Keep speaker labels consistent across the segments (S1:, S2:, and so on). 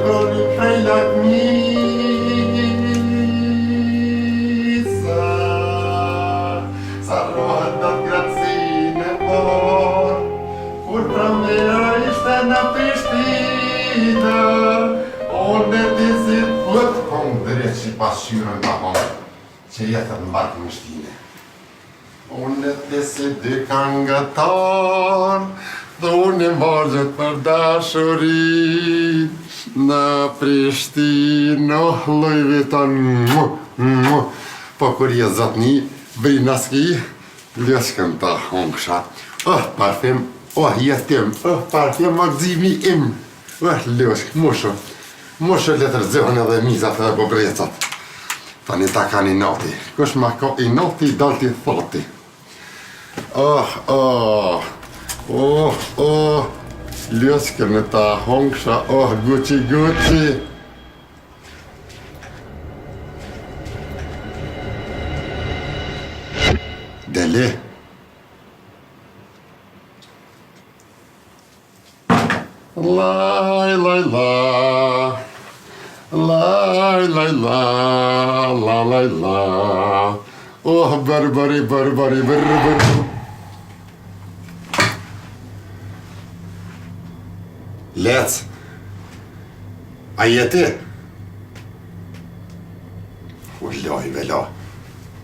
S1: broni prej lakmisa, sa rohet në gracinë e por, kur pramera ishte në Prishtinë, unë e dizit plët kongë drejt që pasqyrën të hongë, që jetën në barkë më shtine. Unë e dizit dy këngëtar, dhe unë e margjët për dashurin, në Prishtinë, Louis Vuitton, po kur je zotni, Brinaski, lëshkën të hongësha. Parfim, jetim, parfim magzimi im. Lëshk, mushë letër zëhën edhe mizat edhe bobrecat. Tani ta ka një noti, kush ma ka i noti, dalti thoti. Lëshkën e ta hongësha, Gucci. Deli. Laj, laj, la. Laj, laj, la. La, laj, la. Barbari. Lec. A jeti? Loj, velo.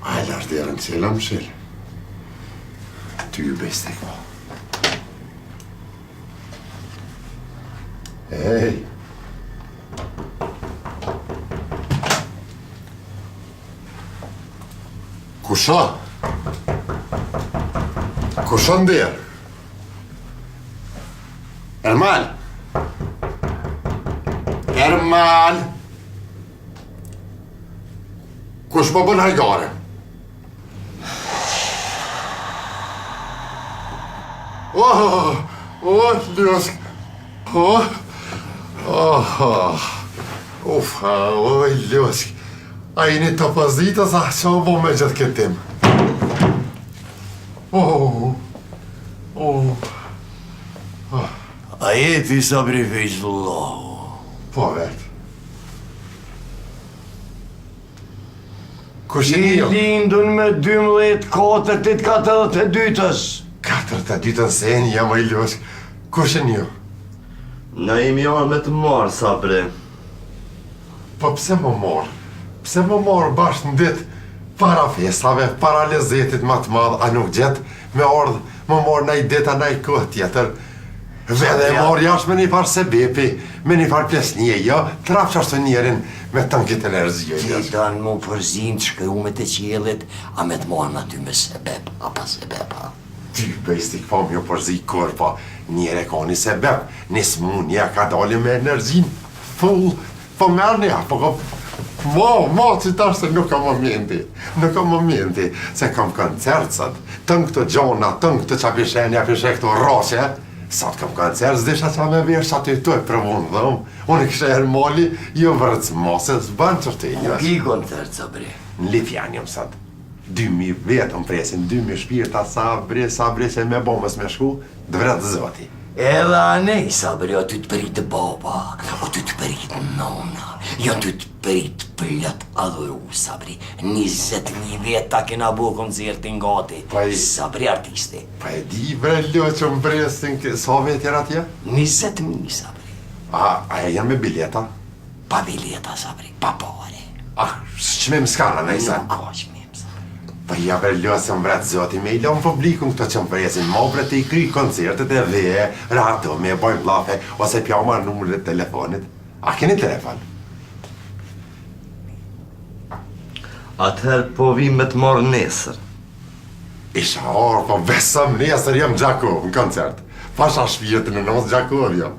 S1: A lash derën qela më shil. Ty ju beste ko. Hej. Kusha? Kusha ndirë? Ermal? Kush po bën hajgare? Ljosk. Ljosk. A jeni të pëzdita sa që bo me gjithë këtë tim?
S2: A jeti Sabri Fejzullahu?
S1: Po vetë. Kush e një?
S2: I lindun me 12/4/42-tës.
S1: 42 se e një jam a i Ljosk. Kush e një?
S3: Na jemi janë me të marë, Sabri.
S1: Po pse më morë? Pse më morë bashkë në ditë para festave, para lezetit ma të madhë, a nuk gjetë me ardhë, më morë në i ditë, a në i kohë tjetër. Vede e morë jashtë me një farë sebepi, me një farë pjesnije, jo, trafë që ashtë njerin me tënkit energjë.
S2: Ti danë mu përzim të shkëju me të qjelit, a me të morë në ty me sebep, apa sebep, ha?
S1: Ty bëjstik po mjo përzi kur, po njere ka një sebep, një smunja ka dali me energjin full, po merë një, po ka... Mo, që tash se nuk kam momenti, se kam koncertsat, tënë këto gjona, tënë këto qa pishenja, pishe këto rrashe, sot kam koncert, zdisha qa me vesh aty të e përvunë dhëm, unë i kështë e moli, jo vërëc mose, s'banë që të një.
S2: Ki koncert, Sabri?
S1: Në Lifjan jam sot, 2000 vetëm presin, 2000 shpirta, sabri që me bomës me shku, dvret zoti.
S2: Edhe anej, Sabri, o ty të përit baba, o ty të përit nona, jo ty të përit plët adhuru, Sabri. 21 veta kena bu koncertin gati, Sabri artisti.
S1: Pa e di bre lo që më presin, sa vetër atje?
S2: 20.000, Sabri.
S1: A e janë me bileta?
S2: Pa bileta, Sabri, pa pare.
S1: Shqmim s'kana, nejsa?
S2: Nuk ka qmim, Sabri.
S1: Pa ja bre lo se më vretë zoti me i lom publikun këto që më presin, ma bre të i kry koncertet e dhe, rato, me bojnë blafe, ose pja ma numërit telefonit. A keni telefon?
S3: Atëherë po vim me të marë nesër.
S1: Isha orë, po besëm nesër jem Gjakov në koncert. Pasha shpirtin në nësë Gjakov jam.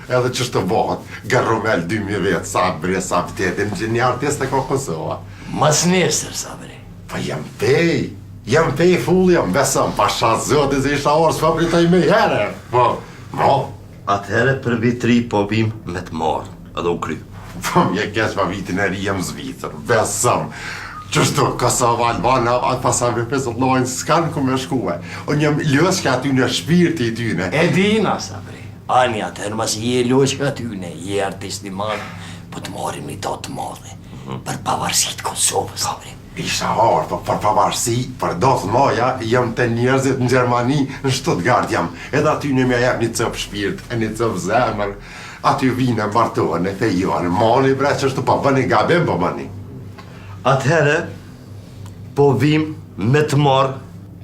S1: Edhe që shtë bëhat, Garromel 2000 vetë, Sabri, Sabtetin, që një artist e ka Kosova.
S2: Mas nesër, Sabri.
S1: Pa jem pej full jam, besëm, pasha zoti se isha orë, s'fabri taj me herë. Po.
S3: Atëherë për vitri po vim me të marë, edhe u kry.
S1: Po mje kesh pa vitin e ri jem Zvicër, besëm. Qështu, Kosova, Albana, atë pasave Pezullojnë, s'kanë ku me shkue. Unë jem lësh ka aty në shpirti i tyne.
S2: E dina, Sabri. Ani atëherë mas je loqë atyne, je artisti madh, po të marim një datë të madhe. Për pavarësitë Kosovës, sabri.
S1: Isha ardhë, për pavarësi, për datë maja, jam të njerëzit në Gjermani, në Stuttgart jam. Edhe aty në me jep një cëp shpirt, e një cëp zemër. Aty vine martohen e fejohen. Mani bre që është pa bëni gabim po bëni.
S3: Atëherë, po vim me të marë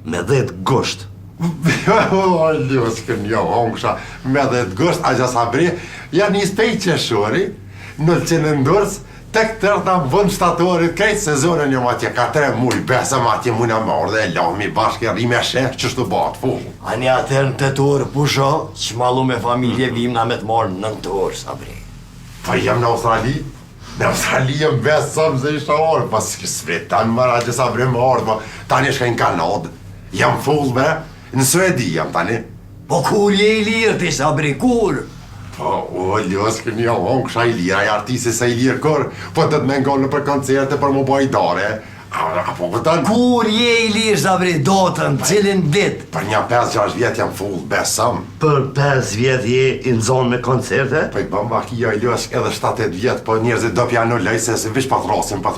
S3: me 10 gusht.
S1: O, ljuskën, jo, hongsha, me 10 gusht, a gja sabri, janë një spej qeshori, në qenë ndërës, tek tërta më vënd shtatorit, krejtë sezonën jam atje, ka 3 muj, besëm atje muna marrë dhe lami bashkë, rime shef, që shtu batë, full.
S2: Ani atëherë në 8 orë pusho, që malu me familje vim na me të marë 9 orë, sabri.
S1: Pa jem në Australi? Në Australi jem besëm se isha orë, pas s'vetan mëra që sabri më orë, po tani shka në Kanadë, jam full me, në Suedi jam tani.
S2: Po kur je i lirë ti, sabri, kur?
S1: Po, o, ljoskën, jo, on kësha i lira, i artisi se i lirë kër, po të të mengonë në për koncerte për më boj dare. Apo këtan?
S2: Kur je i lirë, sabri, dotën, cilin dit?
S1: Për një 5-6 vjetë jam full, besëm.
S3: Për 5 vjet je i në zonë me koncerte?
S1: Po i bëmba kia i ljosk edhe 7-8 vjetë, po njerëzit do pjanu lej se vish patrosin, po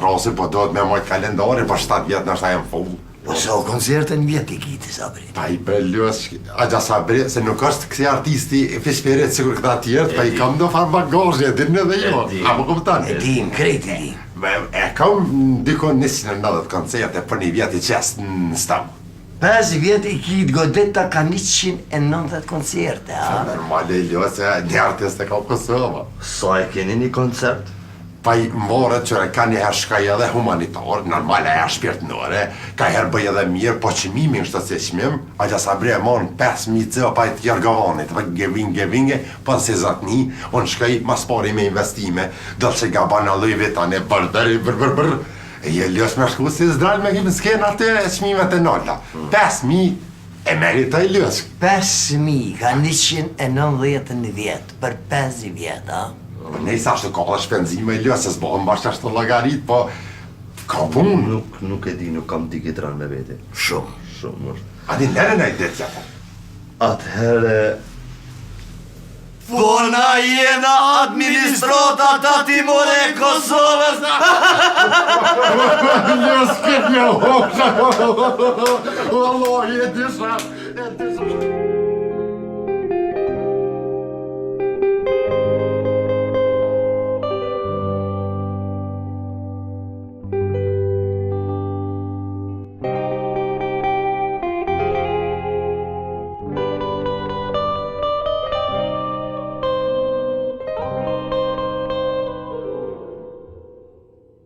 S1: do të me mojt kalendari, për 7 vjetë nështë jam full.
S2: Po so koncertën vjetë i kiti, sabri.
S1: Pa i për ljosk, a gja sabri, se nuk është kësi artisti fispirit sigur këta tjertë, pa i kam do farë bagazhe, din edhe jo, apo këpëtan?
S2: E dim, krejt e dim.
S1: E kam dikon 190 koncerte për një vjetë i qestë në stam.
S2: 5 vjetë i kitë godeta ka 190 koncerte, a?
S1: Normale i ljosk, një artist e ka Kosova.
S3: Sa e keni një koncert?
S1: Pa i morët që ka njëherë shkaj edhe humanitar, normal e shpirtnore, ka herë bëj edhe mirë, po qëmimi në shtë se qëmim, a që sabri e morën 5.000 cëva pa i të kjërgovanit, pa gevinge, pa në sezatni, unë shkaj mas pari me investime, dëllë që gabana Louis Vuitton e bërë, e je ljosh me shku si zdrall me gjipë në skena të qëmimet e nolla. 5.000 e merita i ljosh.
S2: 5.000 ka 190 vjetë, për 5 vjetë, a?
S1: Ne i sa shtë ka dhe shpenzime i ljosh, se s'bohën bashkë ashtë të lagarit, po ka punë.
S3: Nuk e di, nuk kam digitran me vete.
S2: Shumë.
S3: Shumë, është.
S1: A di nere në i ditë tjetër.
S3: Atëherë...
S2: Po na jena administrata të Timor e Kosovës!
S1: Ljoskët një hoqë! Wallahi, e disha!